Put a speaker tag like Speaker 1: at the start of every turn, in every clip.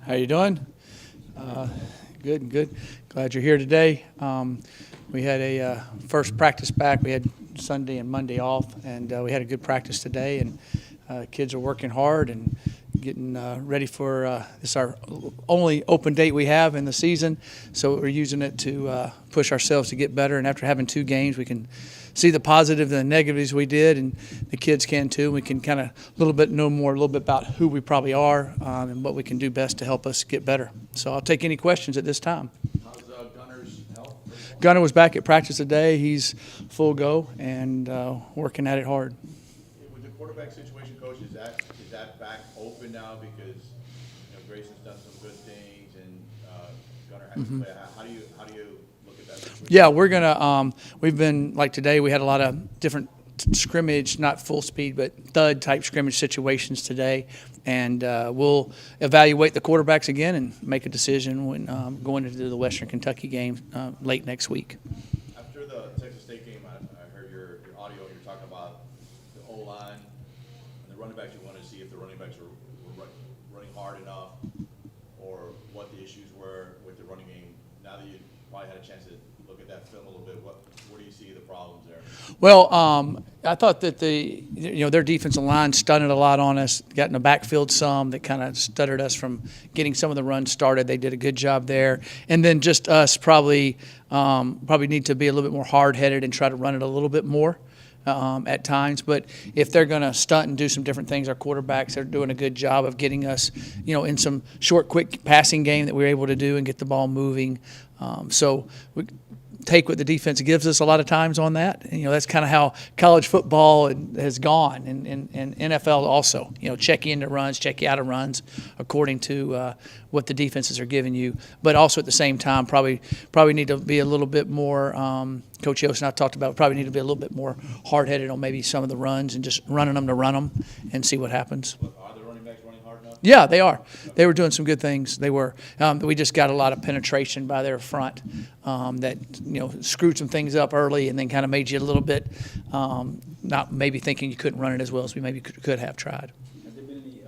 Speaker 1: How you doing? Good. Glad you're here today. We had a first practice back. We had Sunday and Monday off, and we had a good practice today. And kids are working hard and getting ready for this is our only open date we have in the season, so we're using it to push ourselves to get better. And after having 2 games, we can see the positive and the negatives we did, and the kids can too. We can kind of a little bit about who we probably are and what we can do best to help us get better. So I'll take any questions at this time.
Speaker 2: How's Gunner's health?
Speaker 1: Gunner was back at practice today. He's full go and working at it hard.
Speaker 2: With the quarterback situation, Coach, is that back open now because Grayson's done some good things and Gunner has to play? How do you look at that situation?
Speaker 1: Yeah, we're gonna. We've been like today. We had a lot of different scrimmage, not full speed, but thud type scrimmage situations today, and we'll evaluate the quarterbacks again and make a decision when going into the Western Kentucky game late next week.
Speaker 2: After the Texas State game, I heard your audio. You're talking about the O-line and the running backs. You wanted to see if the running backs were running hard enough, or what the issues were with the running game. Now that you probably had a chance to look at that film a little bit, where do you see the problems there?
Speaker 1: Well, I thought that their defensive line stunted a lot on us, got in the backfield some that kind of stuttered us from getting some of the runs started. They did a good job there. And then just us probably need to be a little bit more hard-headed and try to run it a little bit more at times. But if they're going to stunt and do some different things, our quarterbacks are doing a good job of getting us, in some short, quick passing game that we're able to do and get the ball moving. So we take what the defense gives us a lot of times on that. And, that's kind of how college football has gone, and NFL also. Check you into runs, check you out of runs according to what the defenses are giving you. But also at the same time, probably need to be a little bit more. Coach Yost and I talked about probably need to be a little bit more hard-headed on maybe some of the runs and just running them to run them and see what happens.
Speaker 2: Are the running backs running hard enough?
Speaker 1: Yeah, they are. They were doing some good things. They were. We just got a lot of penetration by their front that screwed some things up early, and then kind of made you a little bit not maybe thinking you couldn't run it as well as we maybe could have tried.
Speaker 3: Has there been any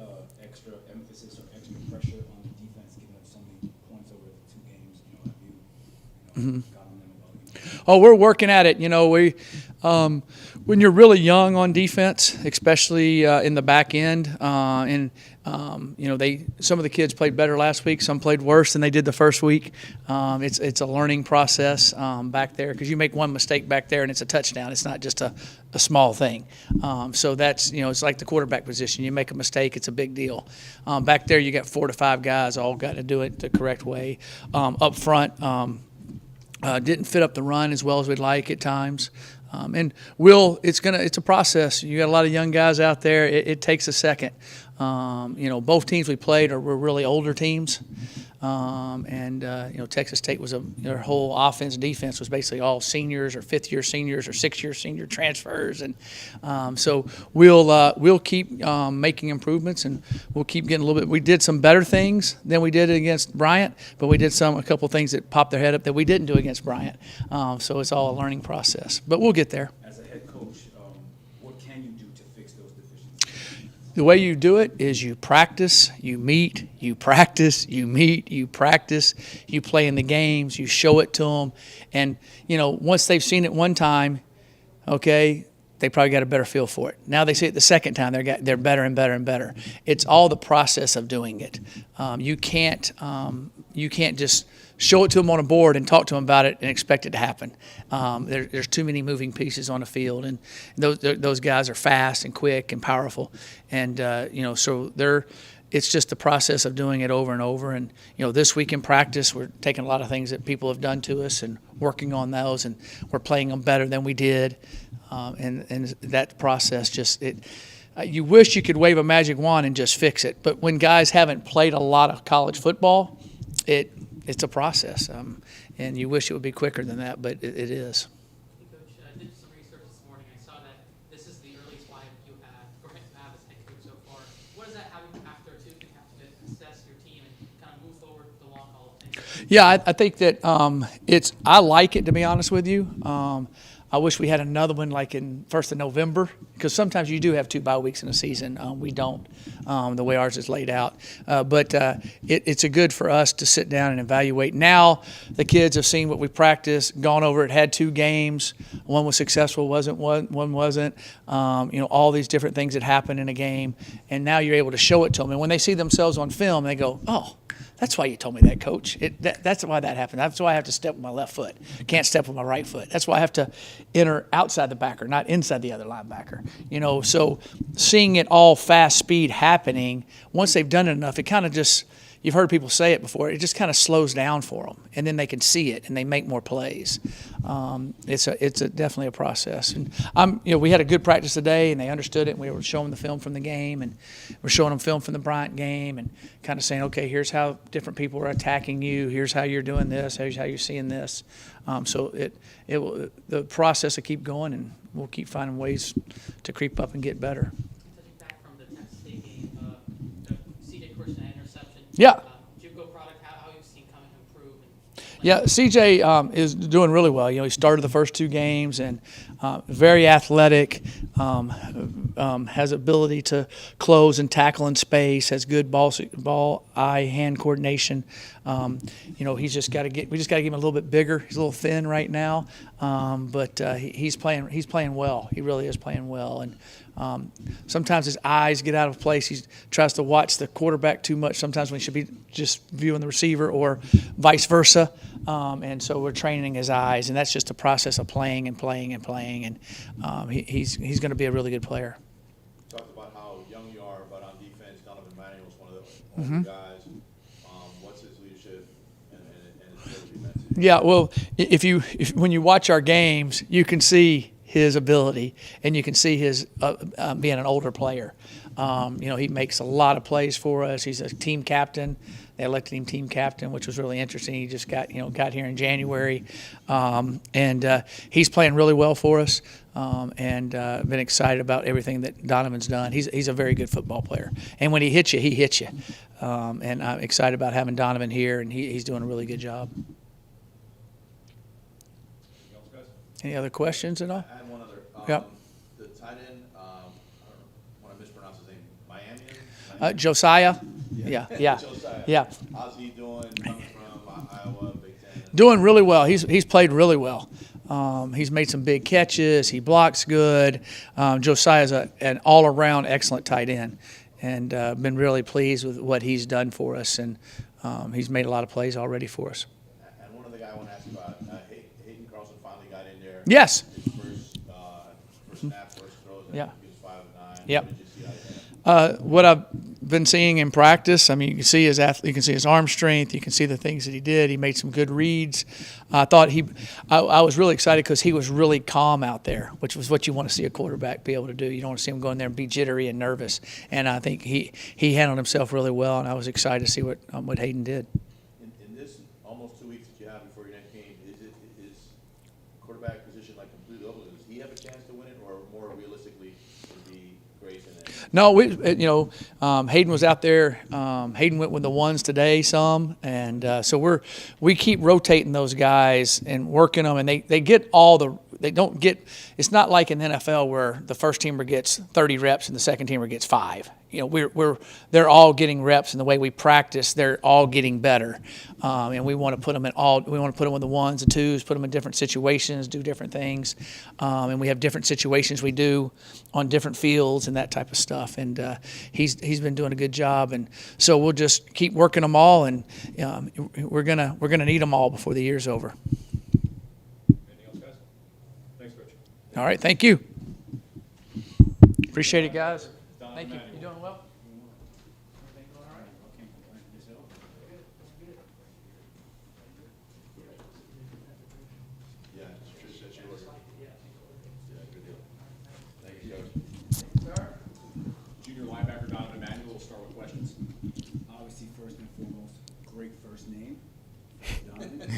Speaker 3: extra emphasis or extra pressure on the defense, giving up so many points over the 2 games? Have you gotten them about?
Speaker 1: Oh, we're working at it. When you're really young on defense, especially in the back end, some of the kids played better last week. Some played worse than they did the first week. It's a learning process back there, because you make one mistake back there and it's a touchdown. It's not just a small thing. So that's it's like the quarterback position. You make a mistake, it's a big deal. Back there, you got 4 to 5 guys all got to do it the correct way. Up front, didn't fit up the run as well as we'd like at times. And it's a process. You got a lot of young guys out there. It takes a second. Both teams we played were really older teams. Texas State their whole offense, defense was basically all seniors or 5th-year seniors or 6-year senior transfers. And so we'll keep making improvements, and we'll keep getting a little bit. We did some better things than we did against Bryant, but we did a couple things that popped their head up that we didn't do against Bryant. So it's all a learning process, but we'll get there.
Speaker 3: As a head coach, what can you do to fix those deficiencies?
Speaker 1: The way you do it is you practice, you meet, you practice, you meet, you practice, you play in the games, you show it to them. And, once they've seen it one time, okay, they probably got a better feel for it. Now they see it the second time, they're better and better and better. It's all the process of doing it. You can't just show it to them on a board and talk to them about it and expect it to happen. There's too many moving pieces on the field, and those guys are fast and quick and powerful, and so it's just the process of doing it over and over. And this week in practice, we're taking a lot of things that people have done to us and working on those, and we're playing them better than we did. And that process you wish you could wave a magic wand and just fix it, but when guys haven't played a lot of college football, it's a process, and you wish it would be quicker than that, but it is.
Speaker 4: Hey, Coach, I did some research this morning. I saw that this is the earliest FIU have as head coach so far. What does that have after 2 you have to assess your team and kind of move forward with the long haul of things?
Speaker 1: Yeah, I think that I like it, to be honest with you. I wish we had another one like in 1st of November, because sometimes you do have 2 bye weeks in a season. We don't, the way ours is laid out. But it's a good for us to sit down and evaluate. Now the kids have seen what we practiced, gone over it, had 2 games. One was successful, one wasn't. All these different things that happen in a game, and now you're able to show it to them. And when they see themselves on film, they go, "Oh, that's why you told me that, Coach. That's why that happened. That's why I have to step with my left foot. Can't step with my right foot. That's why I have to enter outside the backer, not inside the other linebacker." So seeing it all fast speed happening, once they've done it enough, it kind of just, you've heard people say it before, it just kind of slows down for them, and then they can see it and they make more plays. It's definitely a process. And we had a good practice today, and they understood it. And we were showing the film from the game, and we're showing them film from the Bryant game, and kind of saying, okay, here's how different people are attacking you. Here's how you're doing this. Here's how you're seeing this. So the process will keep going, and we'll keep finding ways to creep up and get better.
Speaker 4: Touching back from the Texas State game, CJ, of course, an interception.
Speaker 1: Yeah.
Speaker 4: JUCO product, how you've seen come and improve.
Speaker 1: Yeah, CJ is doing really well. He started the first 2 games, and very athletic, has ability to close and tackle in space, has good ball eye hand coordination. We just got to give him a little bit bigger. He's a little thin right now, but he's playing well. He really is playing well, and sometimes his eyes get out of place. He tries to watch the quarterback too much sometimes when he should be just viewing the receiver, or vice versa. And so we're training his eyes, and that's just a process of playing and playing and playing. And he's going to be a really good player.
Speaker 2: You talked about how young you are, but on defense, Donovan Manuel is one of the guys. What's his leadership and his ability?
Speaker 1: Yeah, well, when you watch our games, you can see his ability, and you can see his being an older player. He makes a lot of plays for us. He's a team captain. They elected him team captain, which was really interesting. He just got here in January, and he's playing really well for us. And been excited about everything that Donovan's done. He's a very good football player, and when he hits you, he hits you. And I'm excited about having Donovan here, and he's doing a really good job. Any other questions at all?
Speaker 2: I had one other.
Speaker 1: Yep.
Speaker 2: The tight end, I want to mispronounce his name, Miami?
Speaker 1: Josiah? Yeah.
Speaker 2: Josiah.
Speaker 1: Yeah.
Speaker 2: How's he doing coming from Iowa, Big Ten?
Speaker 1: Doing really well. He's played really well. He's made some big catches. He blocks good. Josiah's an all-around excellent tight end, and been really pleased with what he's done for us, and he's made a lot of plays already for us.
Speaker 2: And one other guy I want to ask about, Hayden Carlson finally got in there.
Speaker 1: Yes.
Speaker 2: His first snap, first throws.
Speaker 1: Yeah.
Speaker 2: He was 5'9".
Speaker 1: Yep.
Speaker 2: What did you see out of him?
Speaker 1: What I've been seeing in practice, you can see you can see his arm strength, you can see the things that he did. He made some good reads. I thought I was really excited because he was really calm out there, which was what you want to see a quarterback be able to do. You don't want to see him go in there and be jittery and nervous. And I think he handled himself really well, and I was excited to see what Hayden did.
Speaker 2: In this almost 2 weeks that you have before your next game, is quarterback position like completely open? Does he have a chance to win it, or more realistically would be Grayson?
Speaker 1: No, Hayden was out there. Hayden went with the ones today some, and so we keep rotating those guys and working them, and they get all the. They don't get. It's not like in the NFL where the first teamer gets 30 reps and the second teamer gets 5. They're all getting reps, and the way we practice, they're all getting better. And we want to put them We want to put them with the ones and twos, put them in different situations, do different things, and we have different situations we do on different fields and that type of stuff. And he's been doing a good job, and so we'll just keep working them all, and we're gonna need them all before the year's over.
Speaker 3: Anything else, guys? Thanks, Coach.
Speaker 1: All right, thank you. Appreciate it, guys. Thank you. You doing well? Everything going all right?
Speaker 2: Yeah, it's true. Yeah, good deal. Thank you, Coach.
Speaker 3: Junior linebacker Donovan Manuel will start with questions. Obviously, first and foremost, great first name, Donovan.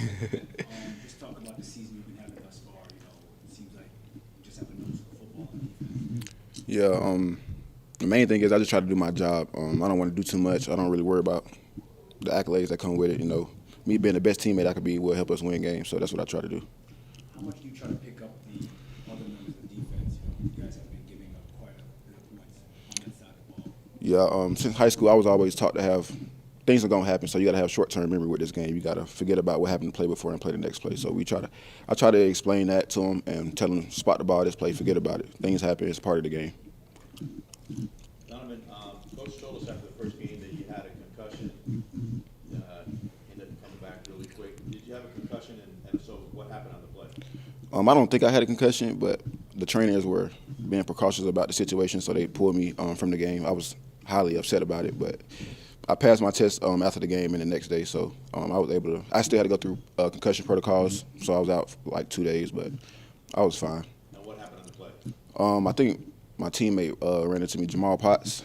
Speaker 3: Just talk about the season you've been having thus far. It seems like you just have a nose for football on defense.
Speaker 5: Yeah, the main thing is I just try to do my job. I don't want to do too much. I don't really worry about the accolades that come with it. Me being the best teammate I could be will help us win games, so that's what I try to do.
Speaker 3: How much do you try to pick up the
Speaker 5: Yeah, since high school, I was always taught to have things are gonna happen, so you gotta have short-term memory with this game. You gotta forget about what happened to play before and play the next play. So I try to explain that to them and tell them spot the ball, this play, forget about it. Things happen, it's part of the game.
Speaker 2: Donovan, Coach told us after the first game that you had a concussion, ended up coming back really quick. Did you have a concussion, and so what happened on the play?
Speaker 5: I don't think I had a concussion, but the trainers were being precautious about the situation, so they pulled me from the game. I was highly upset about it, but I passed my test after the game and the next day, so I was able to. I still had to go through concussion protocols, so I was out for like 2 days, but I was fine.
Speaker 2: And what happened on the play?
Speaker 5: I think my teammate ran into me, Jamal Potts,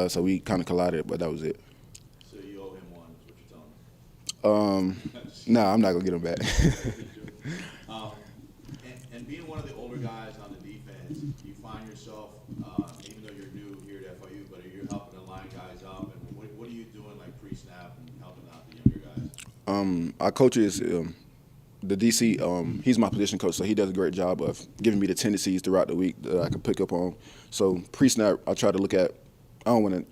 Speaker 5: so we kind of collided, but that was it.
Speaker 2: So you owe him one, is what you're telling me.
Speaker 5: Nah, I'm not gonna get him back.
Speaker 2: And being one of the older guys on the defense, do you find yourself, even though you're new here at FIU, but are you helping the line guys up? And what are you doing like pre-snap and helping out the younger guys?
Speaker 5: Our coach is the DC. He's my position coach, so he does a great job of giving me the tendencies throughout the week that I can pick up on. So pre-snap, I try to look at. I don't want to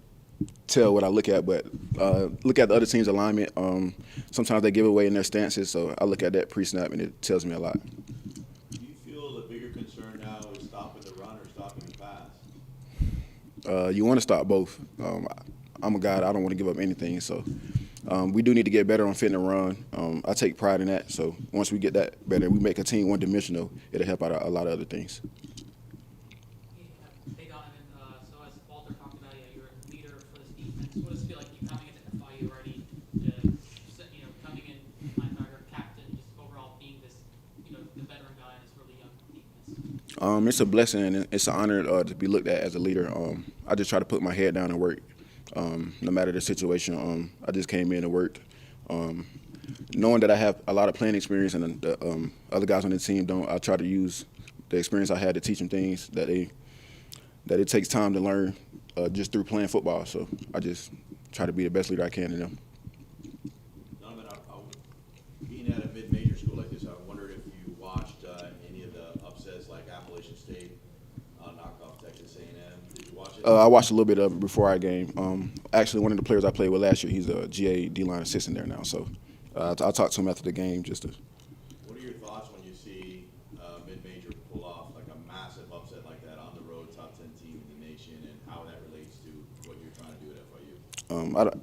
Speaker 5: tell what I look at, but look at the other team's alignment. Sometimes they give away in their stances, so I look at that pre-snap, and it tells me a lot.
Speaker 2: Do you feel the bigger concern now is stopping the run or stopping the pass?
Speaker 5: You want to stop both. I'm a guy, I don't want to give up anything, so we do need to get better on fitting the run. I take pride in that, so once we get that better, we make a team one-dimensional, it'll help out a lot of other things.
Speaker 4: Hey Donovan, so as Walter talked about, you're a leader for this defense. What does it feel like you coming into FIU already, coming in linebacker, captain, just overall being this, the veteran guy in this really young defense?
Speaker 5: It's a blessing and it's an honor to be looked at as a leader. I just try to put my head down and work, no matter the situation. I just came in and worked. Knowing that I have a lot of playing experience and the other guys on the team don't, I try to use the experience I had to teach them things that it takes time to learn just through playing football. So I just try to be the best leader I can in them.
Speaker 2: Donovan, being at a mid-major school like this, I wondered if you watched any of the upsets like Appalachian State knock off Texas A&M. Did you watch it?
Speaker 5: I watched a little bit of it before our game. Actually, one of the players I played with last year, he's a GA D-line assistant there now. So I talked to him after the game just to.
Speaker 2: What are your thoughts when you see mid-major pull off like a massive upset like that on the road, top 10 team in the nation, and how that relates to what you're trying to do at FIU?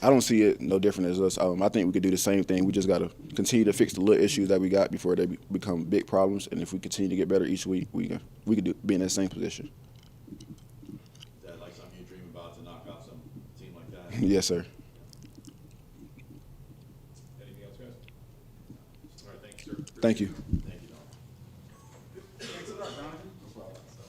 Speaker 5: I don't see it no different as us. I think we could do the same thing. We just got to continue to fix the little issues that we got before they become big problems. And if we continue to get better each week, we could be in that same position.
Speaker 2: Is that like something you dream about, to knock out some team like that?
Speaker 5: Yes, sir.
Speaker 2: Anything else, guys? All right, thank you, sir.
Speaker 5: Thank you.